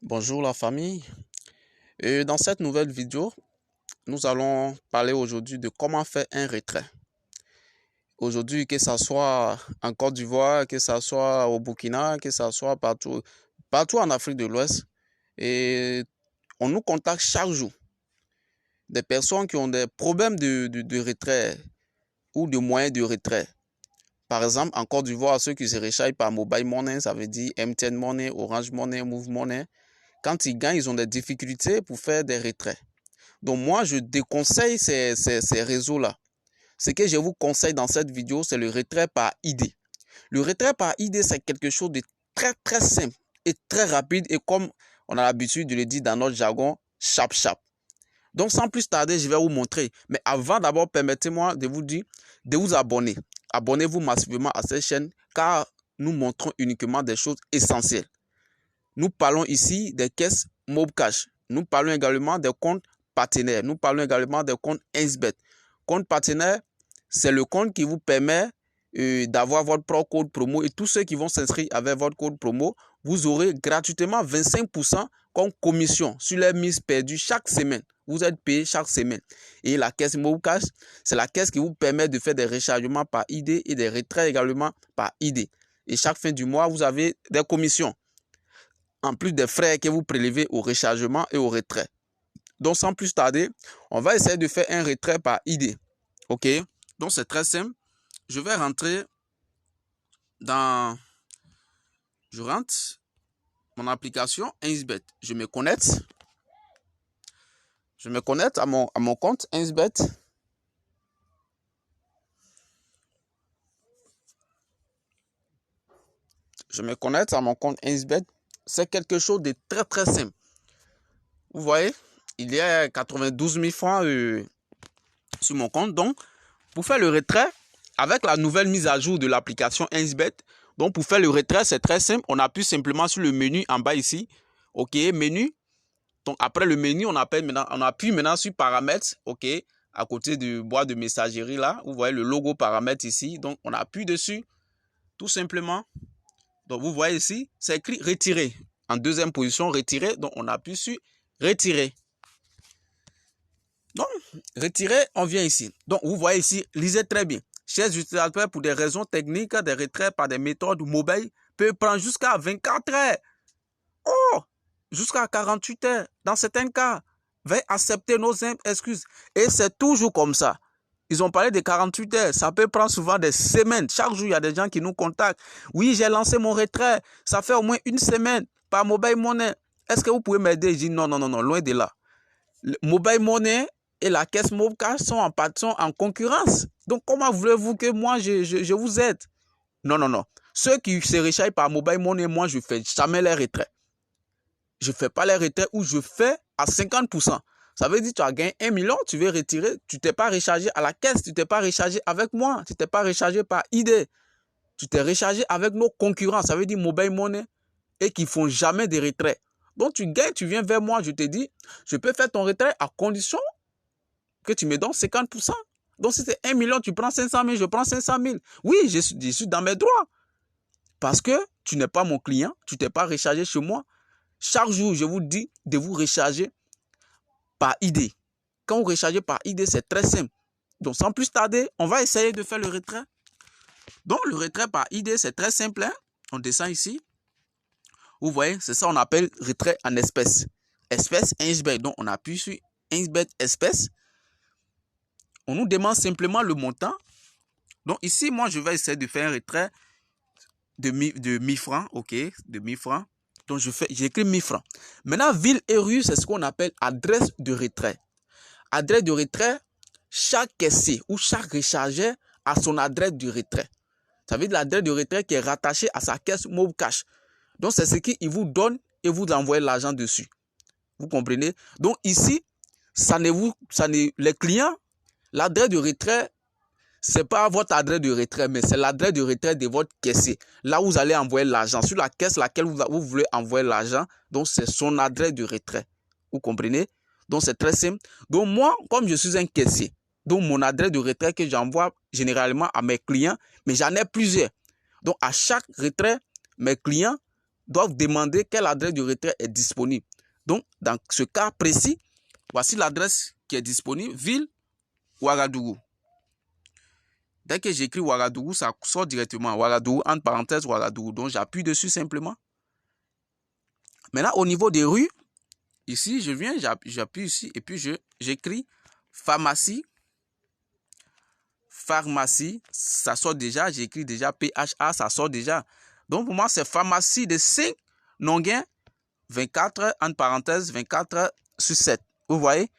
Bonjour la famille. Et dans cette nouvelle vidéo, nous allons parler aujourd'hui de comment faire un retrait. Aujourd'hui, que ce soit en Côte d'Ivoire, que ce soit au Burkina, que ce soit partout en Afrique de l'Ouest, et on nous contacte chaque jour des personnes qui ont des problèmes de retrait ou de moyens de retrait. Par exemple, en Côte d'Ivoire, ceux qui se rechargent par mobile money, ça veut dire MTN Money, Orange Money, Move Money. Quand ils gagnent, ils ont des difficultés pour faire des retraits. Donc moi, je déconseille ces réseaux-là. Ce que je vous conseille dans cette vidéo, c'est le retrait par ID. Le retrait par ID, c'est quelque chose de très simple et très rapide. Et comme on a l'habitude de le dire dans notre jargon, chap. Donc sans plus tarder, je vais vous montrer. Mais avant d'abord, permettez-moi de vous dire de vous abonner. Abonnez-vous massivement à cette chaîne car nous montrons uniquement des choses essentielles. Nous parlons ici des caisses Mobcash. Nous parlons également des comptes partenaires. Nous parlons également des comptes Ainsbet. Compte partenaire, c'est le compte qui vous permet d'avoir votre propre code promo et tous ceux qui vont s'inscrire avec votre code promo, vous aurez gratuitement 25% comme commission sur les mises perdues chaque semaine. Vous êtes payé chaque semaine. Et la caisse Mobcash, c'est la caisse qui vous permet de faire des rechargements par ID et des retraits également par ID. Et chaque fin du mois, vous avez des commissions, en plus des frais que vous prélevez au rechargement et au retrait. Donc, sans plus tarder, on va essayer de faire un retrait par ID. OK? Donc, c'est très simple. Je vais rentrer dans... Je rentre mon application Ainsbet. Je me connecte. Je me connecte à mon compte Ainsbet. Je me connecte à mon compte Ainsbet. C'est quelque chose de très simple. Vous voyez, il y a 92 000 francs sur mon compte. Donc, pour faire le retrait, avec la nouvelle mise à jour de l'application Ainsbet, donc pour faire le retrait, c'est très simple. On appuie simplement sur le menu en bas ici. OK, menu. Donc après le menu, on appuie maintenant sur paramètres. OK, à côté du boîte de messagerie là, vous voyez le logo paramètres ici. Donc on appuie dessus, tout simplement. Donc vous voyez ici, c'est écrit retirer. En deuxième position, retirer. Donc on appuie sur retirer. Donc, retirer, on vient ici. Donc, vous voyez ici, lisez très bien. Chers utilisateurs, pour des raisons techniques, des retraits par des méthodes mobiles peuvent prendre jusqu'à 24 heures. Oh, jusqu'à 48 heures. Dans certains cas, veuillez accepter nos excuses. Et c'est toujours comme ça. Ils ont parlé de 48 heures. Ça peut prendre souvent des semaines. Chaque jour, il y a des gens qui nous contactent. Oui, j'ai lancé mon retrait. Ça fait au moins une semaine par mobile money. Est-ce que vous pouvez m'aider? Je dis non, loin de là. Le mobile money et la caisse Mobcash sont en concurrence. Donc, comment voulez-vous que moi, je vous aide? Non. Ceux qui se rechargent par mobile money, moi, je ne fais jamais les retraits. Je ne fais pas les retraits ou je fais à 50%. Ça veut dire que tu as gagné 1 million, tu veux retirer, tu ne t'es pas rechargé à la caisse, tu ne t'es pas rechargé avec moi, tu ne t'es pas rechargé par ID. Tu t'es rechargé avec nos concurrents, ça veut dire mobile money, et qui ne font jamais de retraits. Donc, tu gagnes, tu viens vers moi, je te dis, je peux faire ton retrait à condition que tu me donnes 50%. Donc, si c'est 1 million, tu prends 500 000, je prends 500 000. Oui, je suis dans mes droits. Parce que tu n'es pas mon client, tu ne t'es pas rechargé chez moi. Chaque jour, je vous dis de vous recharger par ID. Quand vous rechargez par ID, c'est très simple. Donc, sans plus tarder, on va essayer de faire le retrait. Donc, le retrait par ID, c'est très simple. Hein? On descend ici. Vous voyez, c'est ça qu'on appelle retrait en espèces. Espèces, Ainsbet. Donc, on appuie sur Ainsbet espèces. On nous demande simplement le montant. Donc, ici, moi, je vais essayer de faire un retrait de 1000 francs. OK, de 1000 francs. Donc, j'écris 1000 francs. Maintenant, ville et rue, c'est ce qu'on appelle adresse de retrait. Adresse de retrait, chaque caissier ou chaque rechargeur a son adresse de retrait. Ça veut dire l'adresse de retrait qui est rattachée à sa caisse Mobcash. Donc, c'est ce qu'il vous donne et vous envoyez l'argent dessus. Vous comprenez? Donc, ici, les clients, l'adresse de retrait, ce n'est pas votre adresse de retrait, mais c'est l'adresse de retrait de votre caissier. Là, vous allez envoyer l'argent. Sur la caisse laquelle vous voulez envoyer l'argent, donc c'est son adresse de retrait. Vous comprenez? Donc, c'est très simple. Donc, moi, comme je suis un caissier, donc mon adresse de retrait que j'envoie généralement à mes clients, mais j'en ai plusieurs. Donc, à chaque retrait, mes clients doivent demander quelle adresse de retrait est disponible. Donc, dans ce cas précis, voici l'adresse qui est disponible, ville Ouagadougou. Dès que j'écris Ouagadougou, ça sort directement. Ouagadougou, entre parenthèses, Ouagadougou. Donc, j'appuie dessus simplement. Maintenant, au niveau des rues, ici, je viens, j'appuie ici et puis j'écris pharmacie. Pharmacie, ça sort déjà. J'écris déjà PHA, ça sort déjà. Donc, pour moi, c'est pharmacie de 5 Nonguin, 24, entre parenthèses, 24/7. Vous voyez?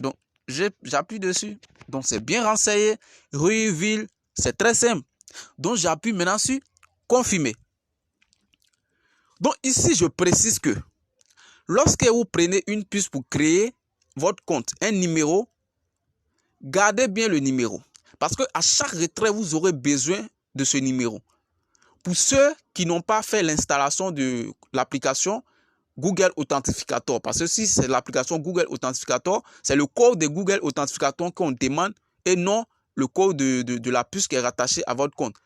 Donc, j'appuie dessus. Donc, c'est bien renseigné. Rue, ville, c'est très simple. Donc, j'appuie maintenant sur confirmer. Donc, ici, je précise que lorsque vous prenez une puce pour créer votre compte, un numéro, gardez bien le numéro. Parce qu'à chaque retrait, vous aurez besoin de ce numéro. Pour ceux qui n'ont pas fait l'installation de l'application Google Authentificator, parce que si c'est l'application Google Authentificator, c'est le code de Google Authentificator qu'on demande et non le code de la puce qui est rattachée à votre compte.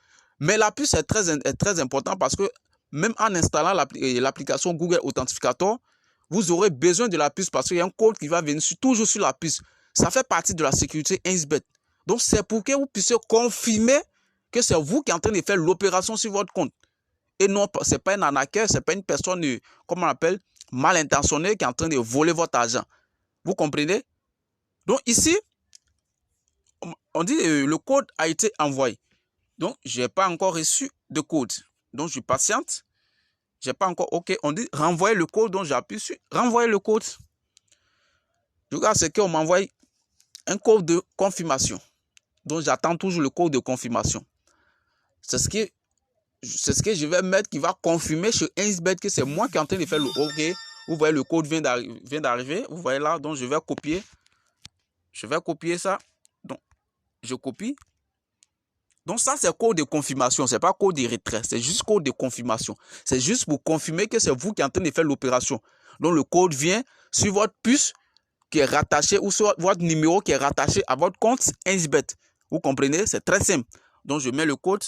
Mais la puce est très importante parce que même en installant l'application Google Authentificator, vous aurez besoin de la puce parce qu'il y a un code qui va venir toujours sur la puce. Ça fait partie de la sécurité 1xBet. Donc, c'est pour que vous puissiez confirmer que c'est vous qui êtes en train de faire l'opération sur votre compte. Et non, ce n'est pas un arnaqueur, ce n'est pas une personne, comment on appelle, mal intentionnée qui est en train de voler votre argent. Vous comprenez? Donc, ici, on dit le code a été envoyé. Donc, je n'ai pas encore reçu de code. Donc, je patiente. Je n'ai pas encore, OK, on dit renvoyer le code. Donc, j'appuie sur renvoyer le code. Je regarde ce qu'on m'envoie, un code de confirmation. Donc, j'attends toujours le code de confirmation. C'est ce que je vais mettre qui va confirmer sur 1xBet que c'est moi qui est en train de faire le OK. Vous voyez, le code vient d'arriver. Vous voyez là, donc je vais copier. Je vais copier ça. Donc, je copie. Donc, ça, c'est code de confirmation. Ce n'est pas code de retrait. C'est juste code de confirmation. C'est juste pour confirmer que c'est vous qui êtes en train de faire l'opération. Donc, le code vient sur votre puce qui est rattaché ou sur votre numéro qui est rattaché à votre compte 1xBet. Vous comprenez? C'est très simple. Donc, je mets le code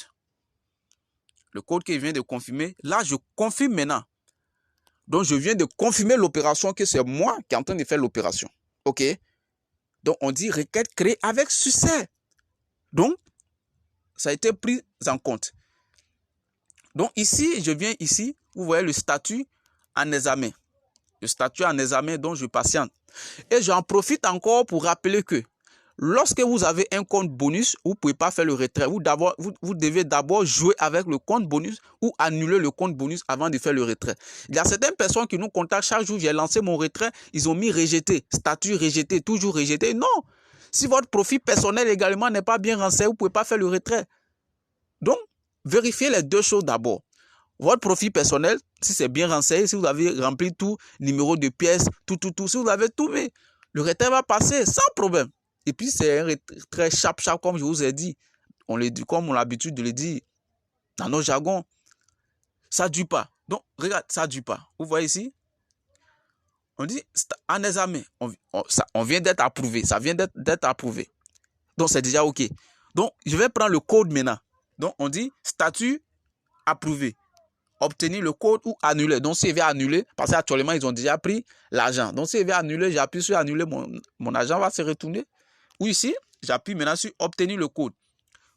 qui vient de confirmer. Là, je confirme maintenant. Donc, je viens de confirmer l'opération que c'est moi qui est en train de faire l'opération. OK? Donc, on dit requête créée avec succès. Donc, ça a été pris en compte. Donc, ici, je viens ici. Vous voyez le statut en examen. Le statut en examen dont je patiente. Et j'en profite encore pour rappeler que lorsque vous avez un compte bonus, vous ne pouvez pas faire le retrait. Vous devez d'abord jouer avec le compte bonus ou annuler le compte bonus avant de faire le retrait. Il y a certaines personnes qui nous contactent chaque jour. J'ai lancé mon retrait. Ils ont mis rejeté, statut rejeté, toujours rejeté. Non. Si votre profil personnel également n'est pas bien renseigné, vous ne pouvez pas faire le retrait. Donc, vérifiez les deux choses d'abord. Votre profil personnel, si c'est bien renseigné, si vous avez rempli tout, numéro de pièce, tout, si vous avez tout mis, le retrait va passer sans problème. Et puis, c'est un retrait sharp, comme je vous ai dit. On le dit comme on a l'habitude de le dire dans nos jargons. Ça ne dure pas. Donc, regarde, ça ne dure pas. Vous voyez ici? On dit en examen. On vient d'être approuvé. Ça vient d'être approuvé. Donc, c'est déjà OK. Donc, je vais prendre le code maintenant. Donc, on dit statut approuvé. Obtenir le code ou annuler. Donc, s'il veut annuler, parce qu'actuellement, ils ont déjà pris l'argent. Donc, s'il veut annuler, j'appuie sur annuler, mon argent va se retourner. Ou ici, j'appuie maintenant sur obtenir le code.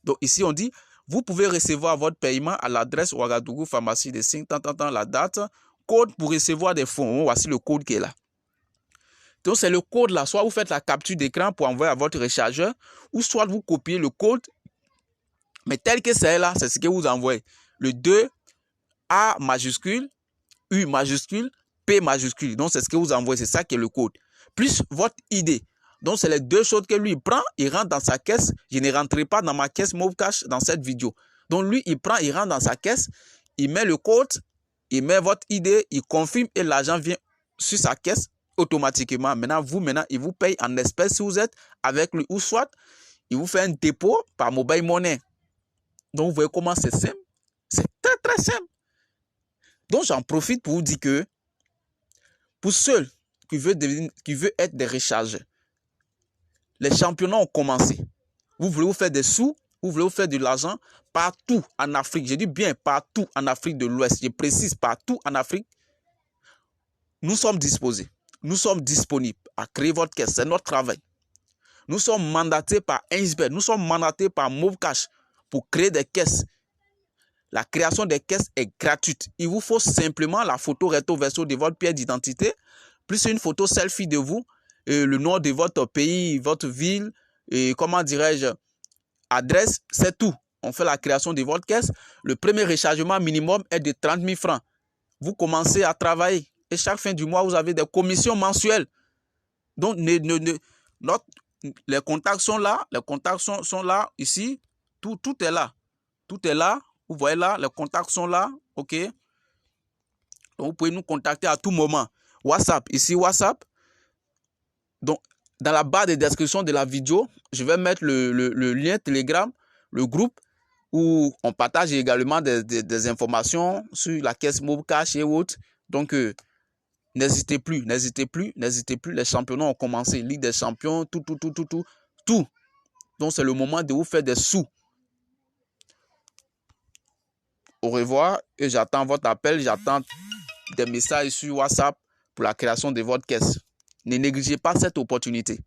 Donc, ici, on dit, vous pouvez recevoir votre paiement à l'adresse Ouagadougou, pharmacie de 5, la date, code pour recevoir des fonds. Voici le code qui est là. Donc, c'est le code là. Soit vous faites la capture d'écran pour envoyer à votre rechargeur, ou soit vous copiez le code. Mais tel que c'est là, c'est ce que vous envoyez. Le 2, A majuscule, U majuscule, P majuscule. Donc, c'est ce que vous envoyez. C'est ça qui est le code. Plus votre ID. Donc, c'est les deux choses que lui, il prend, il rentre dans sa caisse. Je ne rentrerai pas dans ma caisse Movecash dans cette vidéo. Donc, lui, il prend, il rentre dans sa caisse, il met le code, il met votre ID, il confirme et l'argent vient sur sa caisse automatiquement. Maintenant, il vous paye en espèces si vous êtes avec lui. Ou soit, il vous fait un dépôt par mobile money. Donc, vous voyez comment c'est simple. C'est très, très simple. Donc, j'en profite pour vous dire que pour ceux qui veulent être des rechargeurs, les championnats ont commencé. Vous voulez vous faire des sous vous voulez vous faire de l'argent partout en Afrique, je dis bien partout en Afrique de l'Ouest, je précise partout en Afrique, nous sommes disposés, nous sommes disponibles à créer votre caisse, c'est notre travail. Nous sommes mandatés par Ainsberg, nous sommes mandatés par Movecash pour créer des caisses. La création des caisses est gratuite. Il vous faut simplement la photo recto verso de votre pièce d'identité, plus une photo selfie de vous, et le nom de votre pays, votre ville, et comment dirais-je, adresse, c'est tout. On fait la création de votre caisse. Le premier rechargement minimum est de 30 000 francs. Vous commencez à travailler et chaque fin du mois, vous avez des commissions mensuelles. Donc, les contacts sont là, les contacts sont là, ici, tout est là. Tout est là, vous voyez là, les contacts sont là, ok. Donc, vous pouvez nous contacter à tout moment. WhatsApp, ici WhatsApp. Donc, dans la barre de description de la vidéo, je vais mettre le lien Telegram, le groupe, où on partage également des informations sur la caisse Movecash et autres. Donc, n'hésitez plus. Les championnats ont commencé. Ligue des champions, tout. Donc, c'est le moment de vous faire des sous. Au revoir et j'attends votre appel. J'attends des messages sur WhatsApp pour la création de votre caisse. Ne négligez pas cette opportunité.